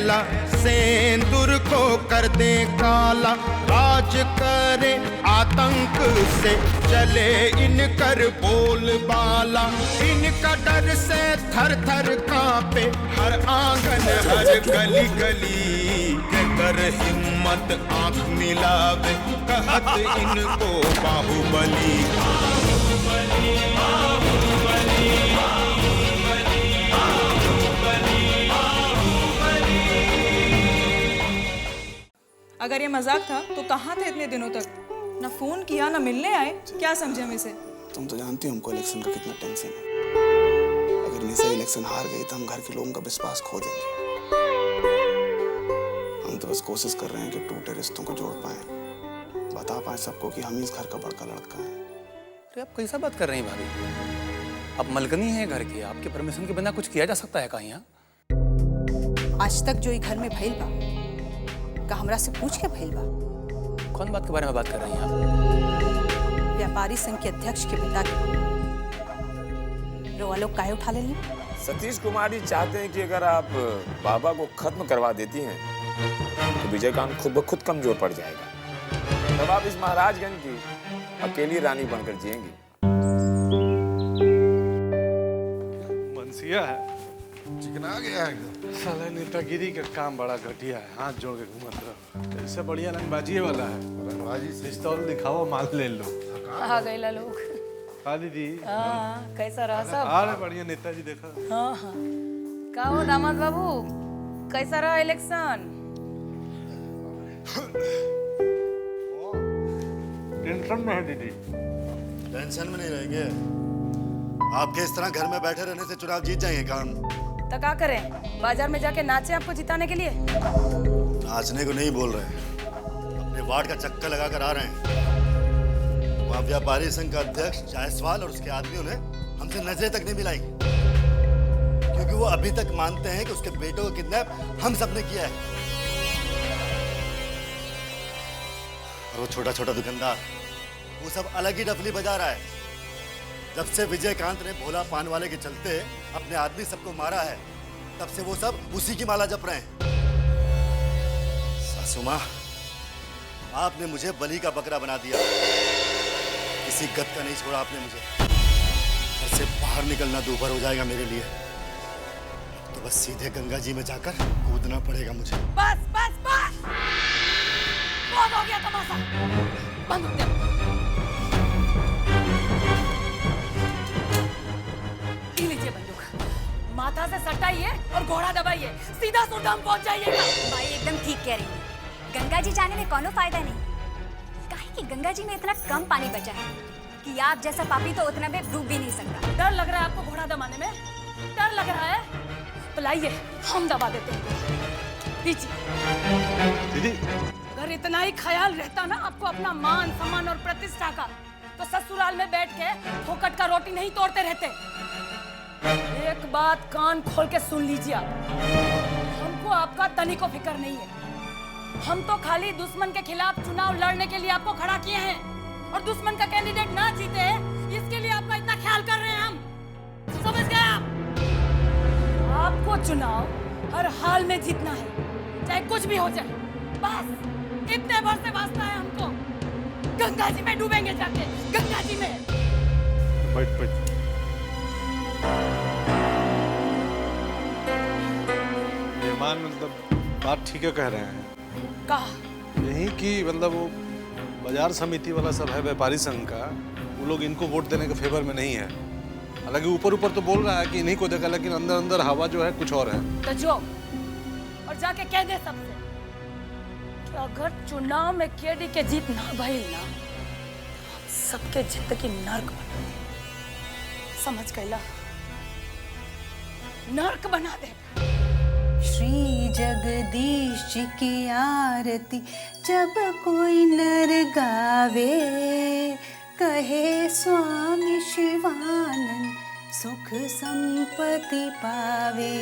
मैला, सेंदूर को कर दे काला, राज करे आतंक से चले इनकर बोलबाला, इनका डर से थर थर कांपे हर आंगन हर गली गली, के कर हिम्मत आंख मिलावे कहत इनको बाहुबली। अगर ये मजाक था तो कहाँ थे इतने दिनों तक? ना फोन किया ना मिलने आए, क्या समझे हम इसे? तुम तो जानती हो हमको इलेक्शन का कितना टेंशन है। अगर निशा इलेक्शन हार गई तो हम घर के लोगों का विश्वास खो देंगे। हम तो बस कोशिश कर रहे हैं कि टूटे रिश्तों को जोड़ पाए, बता पाए सबको कि हम इस घर का बड़का लड़का है। अरे आप कैसा बात कर रही हैं भाभी? आप मलकनी हैं घर की, आपके परमिशन के बिना कुछ किया जा सकता है कहीं? यहाँ आज तक जो घर में भइल बा का हमरा से पूछ के भइल बा? कौन बात के बारे में बात कर रही हैं आप? व्यापारी संघ के अध्यक्ष के बेटा के रोवा लोग काहे उठा लेली? सतीश कुमार जी चाहते हैं कि अगर आप बाबा को खत्म करवा देती हैं तो विजयकांत खुद ब खुद कमजोर पड़ जाएगा। तब आप इस महाराजगंज की अकेली रानी बनकर जिएंगी। मनसिया है, चिकना गया है एकदम। साला नेतागिरी का काम बड़ा घटिया है, हाथ जोड़ के घूमत रहो। इससे बढ़िया रंगबाजी वाला है। रंगबाजी से पिस्तौल दिखाओ, माल ले लो। आ गए लोग। हाँ दीदी। हाँ, कैसा रहा सब? अरे बढ़िया नेताजी देखा। हाँ हाँ। का हो दामाद बाबू, कैसा रहा इलेक्शन? टेंशन में है दीदी। टेंशन में नहीं रहेंगे। आपके इस तरह घर में बैठे रहने से चुनाव जीत जाएंगे काम। तो क्या करें, बाजार में जाके नाचे आपको जिताने के लिए? नाचने को नहीं बोल रहे, अपने वार्ड का चक्कर लगाकर आ रहे हैं। वहाँ व्यापारी संघ का अध्यक्ष जायसवाल और उसके आदमियों ने हमसे नजरें तक नहीं मिलाई, क्योंकि वो अभी तक मानते हैं कि उसके बेटों को किडनैप हम सबने किया है। और वो छोटा छोटा दुकानदार, वो सब अलग ही डफली बजा रहा है। जब से विजयकांत ने भोला पान वाले के चलते अपने आदमी सबको मारा है, तब से वो सब उसी की माला जप रहे हैं। सासू माँ, आपने मुझे बलि का बकरा बना दिया। किसी गत का नहीं छोड़ा आपने मुझे। घर से बाहर निकलना दूभर हो जाएगा मेरे लिए। तो बस सीधे गंगा जी में जाकर कूदना पड़ेगा मुझे। बस बस बस, बहुत हो गया तमाशा। बंद हो गया। लीजिए बंदूक, माथा से सटाइए और घोड़ा दबाइए, सीधा सुरधाम पहुंच जाइएगा। भाई एकदम ठीक कह रही है। गंगा जी जाने में कोनो फायदा नहीं, काहे कि गंगा जी में इतना कम पानी बचा है कि आप जैसा पापी तो उतना में डूब भी नहीं सकता। डर लग रहा है आपको घोड़ा दबाने में? डर लग रहा है तो लाइए, हम दबा देते हैं। लीजिए दीदी। अगर इतना ही ख्याल रहता ना आपको अपना मान सम्मान और प्रतिष्ठा का, तो ससुराल में बैठ के फोकट का रोटी नहीं तोड़ते रहते। एक बात कान खोल के सुन लीजिए आप, हमको आपका तनिको फिक्र नहीं है। हम तो खाली दुश्मन के खिलाफ चुनाव लड़ने के लिए आपको खड़ा किए हैं, और दुश्मन का कैंडिडेट ना जीते इसके लिए आपका इतना ख्याल कर रहे हैं हम। समझ गए आप? आपको चुनाव हर हाल में जीतना है, चाहे कुछ भी हो जाए। बस इतने भर से वास्ता है हमको। गंगा जी में डूबेंगे जाके, गंगा जी में। बैठ बैठ। मेहमान मतलब बात ठीक है कह रहे हैं। कहा यही कि मतलब वो बाजार समिति वाला सब है व्यापारी संघ का, वो लोग इनको वोट देने के फेवर में नहीं है। हालांकि ऊपर ऊपर तो बोल रहा है कि इन्हीं को देखा, लेकिन अंदर अंदर हवा जो है कुछ और है। तो जो और जाके कह दे सबसे कि अगर चुनाव में केडी के जीत ना भइल ना, सबके जिंदगी नर्क बना दे। समझ गईला? नर्क बना दे। श्री जगदीश जी की आरती जब कोई नर गावे, कहे स्वामी शिवानंद सुख संपत्ति पावे।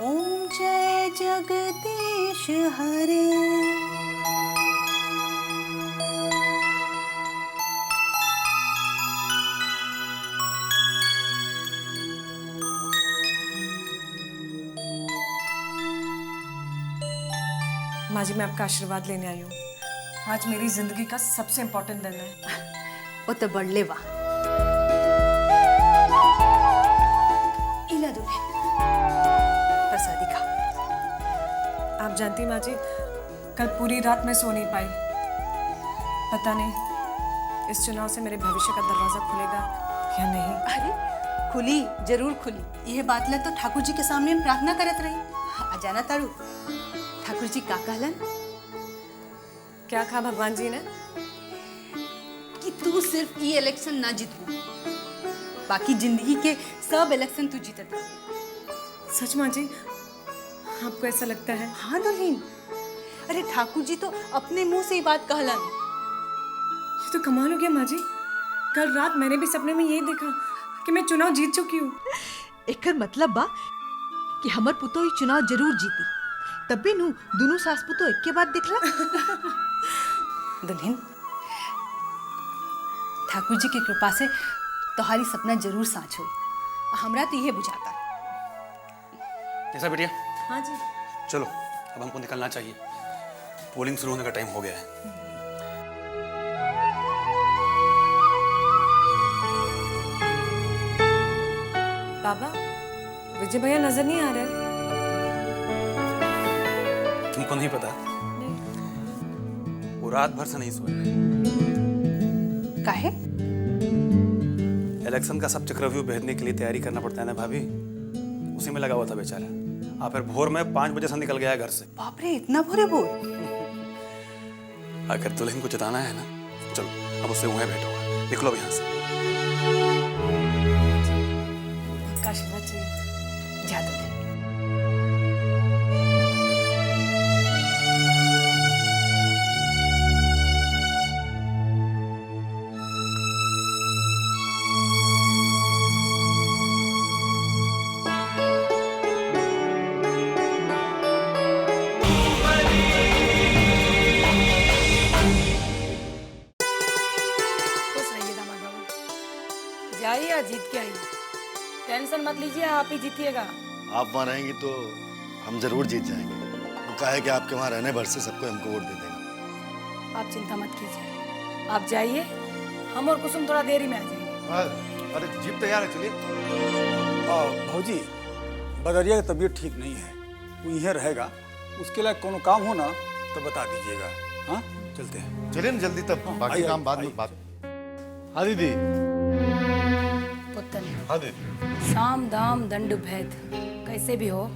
ओम जय जगदीश हरे। माँ जी, मैं आपका आशीर्वाद लेने आई हूँ। आज मेरी जिंदगी का सबसे इम्पोर्टेंट दिन है। वो तो बढ़ले वाह। इला दूल्हे प्रसादी खा। आप जानती माँ जी, कल पूरी रात मैं सो नहीं पाई। पता नहीं इस चुनाव से मेरे भविष्य का दरवाजा खुलेगा या नहीं। अरे खुली, जरूर खुली। यह बात ला तो ठाकुर जी के सामने हम प्रार्थना करत रही। आ जाना तारू। ठाकुर जी का कहलन? क्या कहा भगवान जी ने? कि तू सिर्फ ये इलेक्शन ना जीतू, बाकी जिंदगी के सब इलेक्शन तू जीतत रह। सच माँ जी, आपको ऐसा लगता है? हाँ दुल्हीन, अरे ठाकुर जी तो अपने मुंह से ही बात कहलन। ये तो कमाल हो गया माँ जी। कल रात मैंने भी सपने में यही देखा कि मैं चुनाव जीत चुकी हूँ। एकर मतलब बा कि हमर पुतो ही चुनाव जरूर जीती। तबे नु दोनों सास पुतो एक के बाद दिखला। दुल्हन, ठाकुर जी की कृपा से तुम्हारी सपना जरूर साँच हुई। हमरा तो यह बुझाता। ऐसा बेटिया? हाँ जी। चलो अब हमको निकलना चाहिए, पोलिंग शुरू होने का टाइम हो गया है। बाबा, विजय भैया नजर नहीं आ रहे। तुमको नहीं पता? नहीं। वो रात भर से नहीं सोए। काहे? इलेक्शन का सब चक्रव्यूह भेदने के लिए तैयारी करना पड़ता है ना भाभी, उसी में लगा हुआ था बेचारा। फिर भोर में 5 बजे से निकल गया घर से। बाप रे, इतना भोरे भोर? अगर दुल्हन को जिताना है ना, चलो अब उससे वहीं बैठो, निकलो अब यहाँ से। आपका आशीर्वाद चाहिए। जा दुल्हन। जाइए या जीत के आइए, टेंशन मत लीजिए, आप ही जीतिएगा। आप वहाँ रहेंगी तो हम जरूर जीत जाएंगे। वो कहा है कि आपके वहाँ रहने भर से सबको हमको वोट दे देगा। आप चिंता मत कीजिए, आप जाइए, हम और कुसुम थोड़ा देरी में आ जाएंगे। अरे जीप तैयार है, चलिए। भौजी, बदरिया की तबीयत ठीक नहीं है, वो यहीं रहेगा। उसके लिए कोनो काम हो ना तो बता दीजिएगा। हाँ, चलते हैं। चलिए ना जल्दी, तब बाकी काम बाद में बात। हाँ दीदी। पुत्र, हाँ दीदी। साम दाम दंड भेद, कैसे भी हो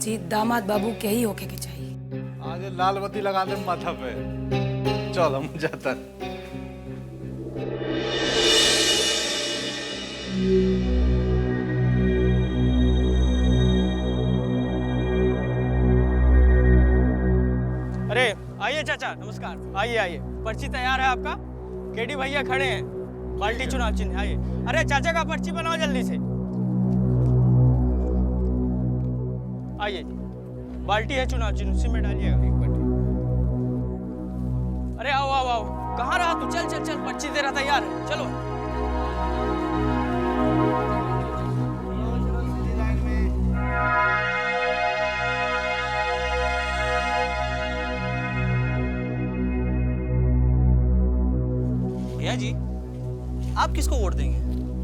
जीत दामाद बाबू के ही होके के चाहिए। आज लाल बत्ती लगा दे माथा पे। चल हम जाता। अरे आइए चाचा, नमस्कार। आइए आइए, पर्ची तैयार है आपका? केडी भैया खड़े हैं, बाल्टी चुनाव चिन्ह। आइए। अरे चाचा का पर्ची बनाओ जल्दी से। आइए, बाल्टी है चुनाव चिन्ह, उसी में डालिएगा एक बाल्टी। अरे आओ आओ आओ, कहाँ रहा तू? चल चल चल, पर्ची तेरा तैयार है, चलो। भैया जी, आप किसको वोट देंगे?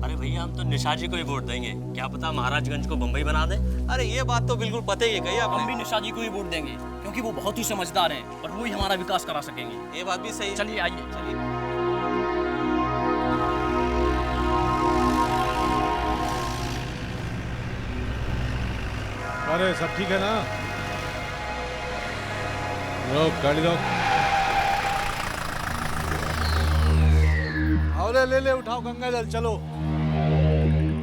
अरे भैया, हम तो निशा जी को ही वोट देंगे। क्या पता महाराजगंज को बम्बई बना दें। अरे ये बात तो बिल्कुल पता ही है, कही आपने। हम भी निशा जी को ही वोट देंगे, क्योंकि वो बहुत ही समझदार हैं और वो ही हमारा विकास करा सकेंगे। ये बात भी सही है। चलिए आइए, चलिए। अरे सब ठीक है ना? रोक गाड़ी, रोक। आओ ले उठाओ गंगा जल, चलो।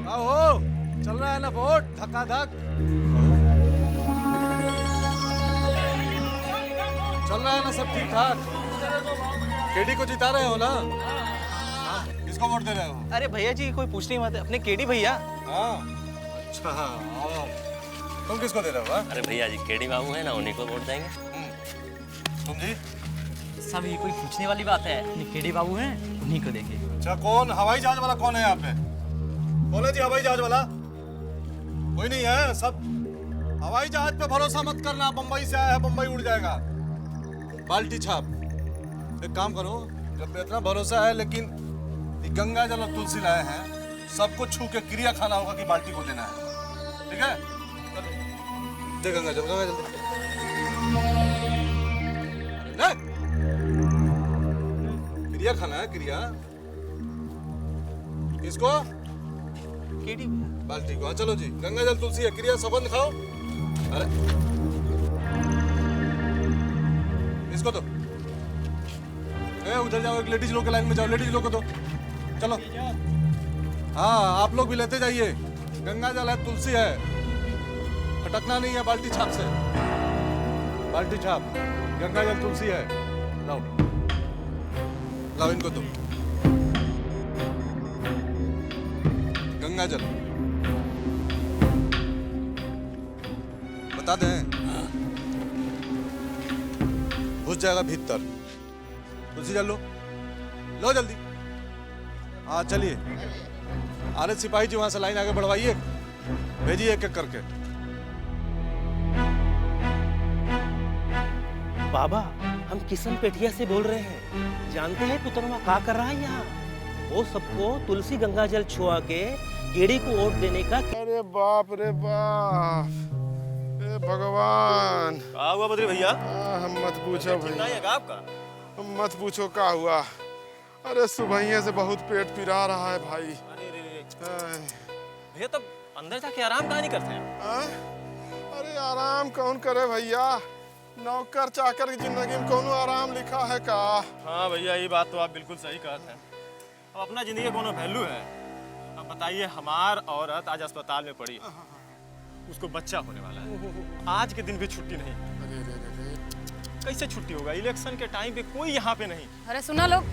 आओ, चल रहा है ना वोट धक्का धक? चल रहा है ना सब ठीक ठाक? केडी को जिता रहे हो ना? किसको वोट दे रहे हो? अरे भैया जी, कोई पूछने मत, अपने केडी भैया। हाँ, अच्छा। तुम किसको दे रहे हो? अरे भैया जी, केडी बाबू है ना, उन्हीं को वोट देंगे। तुम जी? सब ये कोई पूछने वाली बात है, अपने केडी बाबू हैं, उन्हीं को देंगे। अच्छा, कौन हवाई जहाज वाला कौन है यहाँ पे? बोले जी, हवाई जहाज वाला कोई नहीं है, सब हवाई जहाज पे भरोसा मत करना, बम्बई से आया है, बम्बई उड़ जाएगा। बाल्टी छाप। एक काम करो, जब इतना भरोसा है, लेकिन गंगा जल और तुलसी लाए हैं, सबको छू के क्रिया खाना होगा कि बाल्टी को देना है, ठीक है? दे गंगा जल, गंगा जल दे। क्रिया खाना है, क्रिया। किसको? केडी बाल्टी को। हाँ चलो जी, गंगा जल तुलसी है, क्रिया सबंध खाओ। अरे इसको तो उधर जाओ, एक लेडीज लोग के लाइन में जाओ, लेडीज लोग को दो। चलो हाँ, आप लोग भी लेते जाइए। गंगा जल है, तुलसी है, फटकना नहीं है। बाल्टी छाप से, बाल्टी छाप, गंगा जल तुलसी है। लाओ लाओ, इनको दो गंगा जल। बता दें, घुस जाएगा भीतर। तुलसी जल लो, लो जल्दी। हाँ चलिए, आरएस सिपाही जी वहां से लाइन आगे बढ़वाइए, भेजिए एक एक करके। बाबा, हम किशन पेठिया से बोल रहे हैं। जानते हैं पुतरवा क्या कर रहा है यहाँ? वो सबको तुलसी गंगा जल छुआ के केड़ी को वोट देने का। अरे बाप रे बाप, ए भगवान। क्या हुआ बद्री भैया? हम मत पूछो भैया, आपका मत पूछो क्या हुआ। अरे सुबह से बहुत पेट पिरा रहा है भाई। भैया तब अंदर जाके आराम कहाँ नहीं करते हैं? अरे आराम कौन करे भैया, नौकर चाकर की जिंदगी में कौन आराम लिखा है का? हाँ भैया, ये बात तो आप बिल्कुल सही कहते हैं। अब अपना जिंदगी कौन वैल्यू है? अब बताइए, हमार औरत आज अस्पताल में पड़ी, उसको बच्चा होने वाला है, आज के दिन भी छुट्टी नहीं। कैसे छुट्टी होगा? इलेक्शन के टाइम पे कोई यहाँ पे नहीं। अरे सुना लोग,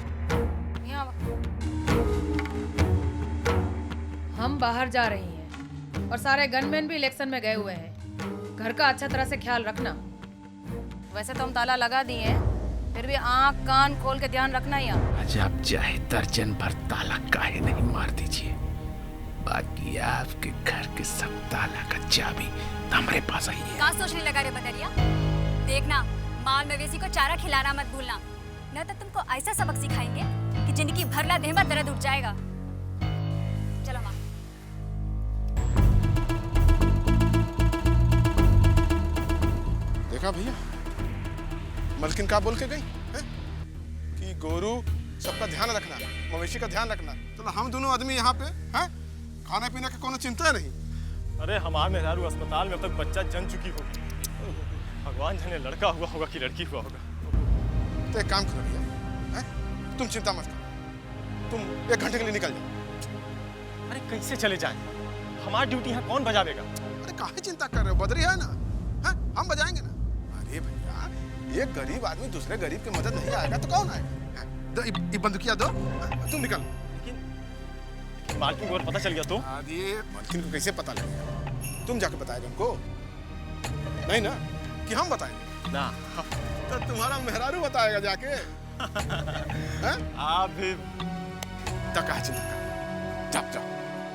हम बाहर जा रही हैं और सारे गनमैन भी इलेक्शन में गए हुए हैं। घर का अच्छा तरह से ख्याल रखना। वैसे तो हम ताला लगा दिए हैं, फिर भी आंख कान खोल के ध्यान रखना ही। आप चाहे दर्जन भर ताला काहे नहीं मार दीजिए, बाकी आपके घर के सब ताला का चाबी हमारे पास आई है। क्या सोचने लगा रे बदरिया? देखना, माल मवेशी को चारा खिलाना मत भूलना, न तो तुमको ऐसा सबक सिखाएंगे कि जिंदगी भर ला देह में दर्द उठ जाएगा। चलो माँ। देखा भैया, मलकिन का बोल के गई है कि गोरू सबका ध्यान रखना, मवेशी का ध्यान रखना। तो हम दोनों आदमी यहाँ पे हैं, खाने पीने की कोनो चिंता नहीं। अरे हमारे मेहरारू अस्पताल में अब तक बच्चा जन चुकी होगी, भगवान जाने लड़का हुआ होगा कि लड़की हुआ होगा। तो एक काम करो भैया, तुम चिंता मत करो, तुम 1 घंटे के लिए निकल जाओ। अरे कैसे चले जाएं? हमारी ड्यूटी यहाँ कौन बजावेगा? अरे काहे चिंता कर रहे हो, बदरी है ना, है? हम बजाएंगे ना। अरे भैया, एक गरीब आदमी दूसरे गरीब की मदद नहीं आएगा तो कौन आएगा? दो ये बंदूकिया दो, तुम निकल। लेकिन मालकिन को पता चल गया तो? ये मालकिन को कैसे पता लगेगा? तुम जाके बताएगा उनको? नहीं ना कि हम बताएंगे ना? तो तुम्हारा मेहरारू बताएगा जाके। आप भी तो कहा चिंता कर, जाओ जाओ,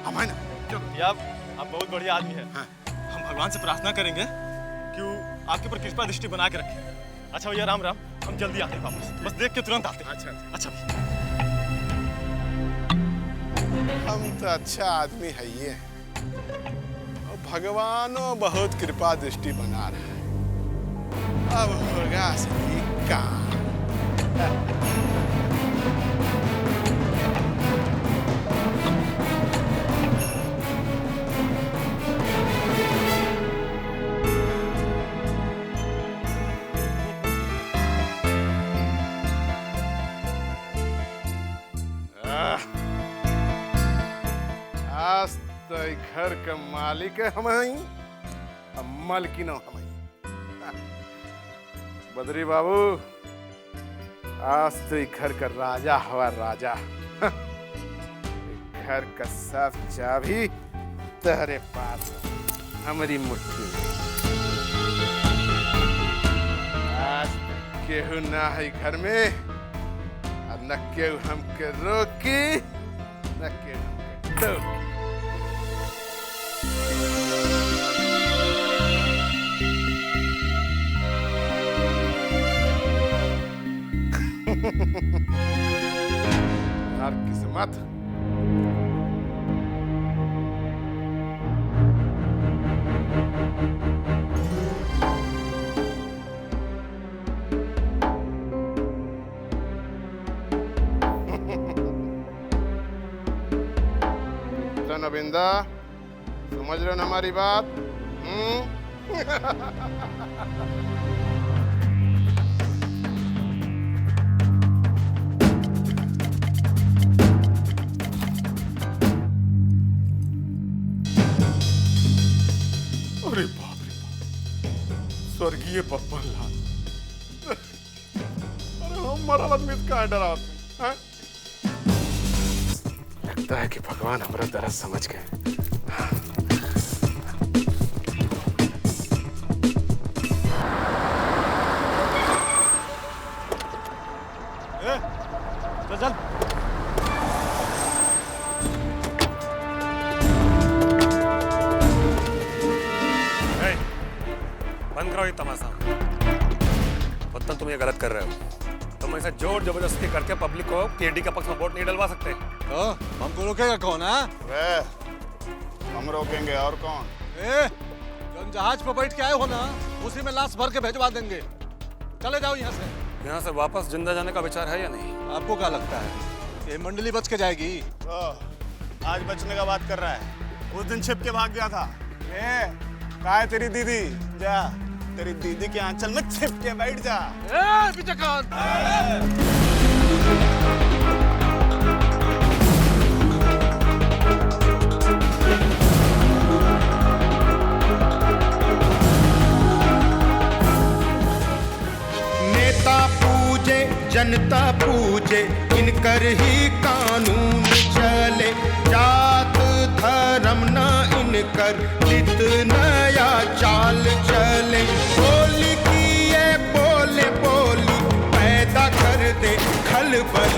हम है ना। भैया, आप बहुत बढ़िया आदमी हैं। हम भगवान से प्रार्थना करेंगे कि वो आपके ऊपर कृपा दृष्टि बना के रखे। अच्छा भैया, राम राम, हम जल्दी आते हैं वापस, बस देख के तुरंत आते हैं। अच्छा हम तो अच्छा आदमी है ये, और भगवानों बहुत कृपा दृष्टि बना रहा है। अब होगा सही काम। आज तो घर का मालिक है हम ही, मालकिन हम ही। बद्री बाबू, आज तो घर का राजा हवा राजा। घर का सब चाबी तेरे पास, हमारी मुट्ठी में। आज केहू ना है घर में, और न केहू हमके रोकी, न केहू हमके टोकी। मत। नविंदा, समझ रहे हो ना हमारी बात? अरे बाप रे बाप, स्वर्गीय पप्पन लाल। अरे हमारा आदमी का है डराते हैं? लगता है कि भगवान हमारा दर्द समझ गए। चल चल। बंद करो ये तमाशा। पत्तन, तुम ये गलत कर रहे हो। तुम ऐसा जोर जबरदस्ती करके पब्लिक को केडी का पक्ष में वोट नहीं डलवा सकते। हमको रोकेगा कौन है? हम रोकेंगे और कौन? तुम जहाज पर बैठ के आए हो ना, उसी में लाश भर के भेजवा देंगे। चले जाओ यहाँ से। यहाँ से वापस जिंदा जाने का विचार है या नहीं? आपको क्या लगता है ये मंडली बच के जाएगी? आज बचने का बात कर रहा है। उस दिन छिप के भाग गया था। कहाँ है तेरी दीदी? जा तेरी दीदी के आंचल में छिप के बैठ जा। नेता पूजे जनता पूजे, इनकर ही कानून चले। जात धर्म न इनकर नित नया चाल चले। बोली की ये बोले बोली पैदा कर दे खलबली।